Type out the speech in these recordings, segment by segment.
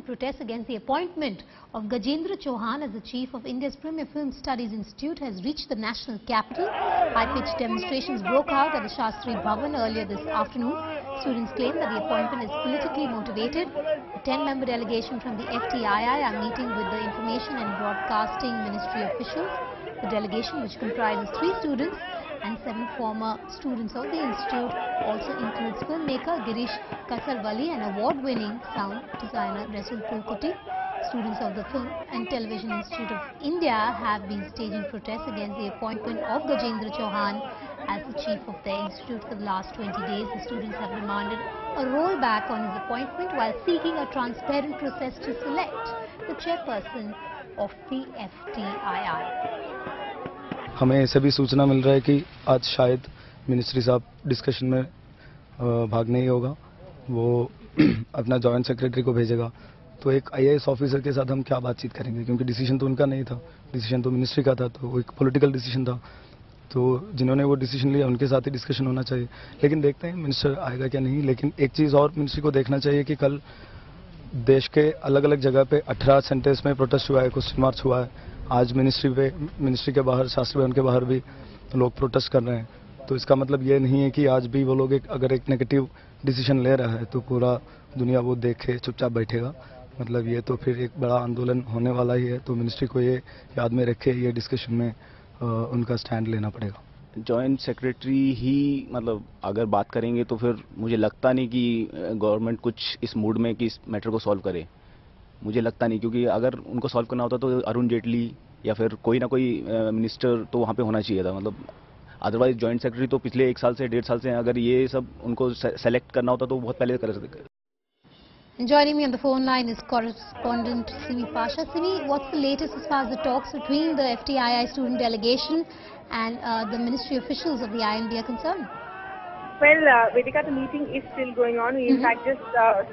protest against the appointment of Gajendra Chauhan as the chief of India's premier film studies institute has reached the national capital. High-pitched demonstrations broke out at the Shastri Bhavan earlier this afternoon. Students claim that the appointment is politically motivated. A 10-member delegation from the FTII are meeting with the Information and Broadcasting Ministry officials. The delegation, which comprises 3 students and 7 former students of the institute, also includes filmmaker Girish Kasalwali and award-winning sound designer Rasul Pulkuti. Students of the Film and Television Institute of India have been staging protests against the appointment of Gajendra Chauhan as the chief of their institute for the last 20 days. The students have demanded a rollback on his appointment while seeking a transparent process to select the chairperson of the FTII. हमें ऐसे भी सूचना मिल रहा है कि आज शायद ministry साहब डिस्कशन में भाग नहीं होगा, वो अपना जॉइंट सेक्रेटरी को भेजेगा। तो एक आईएएस ऑफिसर के साथ हम क्या बातचीत करेंगे, क्योंकि डिसीजन तो उनका नहीं था, डिसीजन तो मिनिस्ट्री का था, तो वो एक पॉलिटिकल डिसीजन था। तो जिन्होंने वो डिसीजन लिया उनके साथ ही डिस्कशन होना चाहिए। लेकिन देखते हैं मिनिस्टर आएगा क्या नहीं। लेकिन एक चीज़ और मिनिस्ट्री को देखना चाहिए कि कल देश के अलग अलग जगह पे 18 सेंटर्स में प्रोटेस्ट हुआ है, क्वेश्चन मार्च हुआ है। आज मिनिस्ट्री के बाहर, शास्त्री भवन के बाहर भी लोग प्रोटेस्ट कर रहे हैं। तो इसका मतलब ये नहीं है कि आज भी वो लोग अगर एक नेगेटिव डिसीजन ले रहा है तो पूरा दुनिया वो देखे चुपचाप बैठेगा। मतलब ये तो फिर एक बड़ा आंदोलन होने वाला ही है। तो मिनिस्ट्री को ये याद में रखे, ये डिस्कशन में उनका स्टैंड लेना पड़ेगा। जॉइंट सेक्रेटरी ही मतलब अगर बात करेंगे तो फिर मुझे लगता नहीं कि गवर्नमेंट कुछ इस मूड में कि इस मैटर को सॉल्व करे। मुझे लगता नहीं, क्योंकि अगर उनको सॉल्व करना होता तो अरुण जेटली या फिर कोई ना कोई मिनिस्टर तो वहाँ पे होना चाहिए था। मतलब अदरवाइज जॉइंट सेक्रेटरी तो पिछले 1 साल से 1.5 साल से अगर ये सब उनको सेलेक्ट करना होता तो बहुत पहले कर सकते। Joining me on the phone line is correspondent Simi Pasha. Simi, what's the latest as far as the talks between the FTII student delegation and the ministry officials of the IMD are concerned? Well, Vedika, the meeting is still going on. We in fact just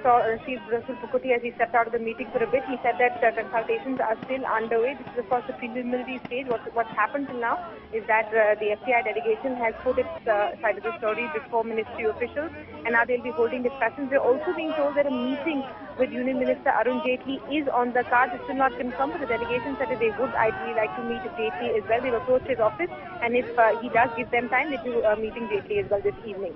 saw Chief Rasul Pulkuti as he stepped out of the meeting for a bit. He said that consultations are still underway. This is of course the preliminary stage. What's happened till now is that the FTI delegation has put its side of the story before ministry officials, and now they'll be holding discussions. We're also being told that a meeting with Union Minister Arun Jaitley is on the cards. It's still not confirmed, but the delegation said that they would ideally like to meet Jaitley as well. They've approached his office, and if he does give them time, they will meeting Jaitley as well this evening.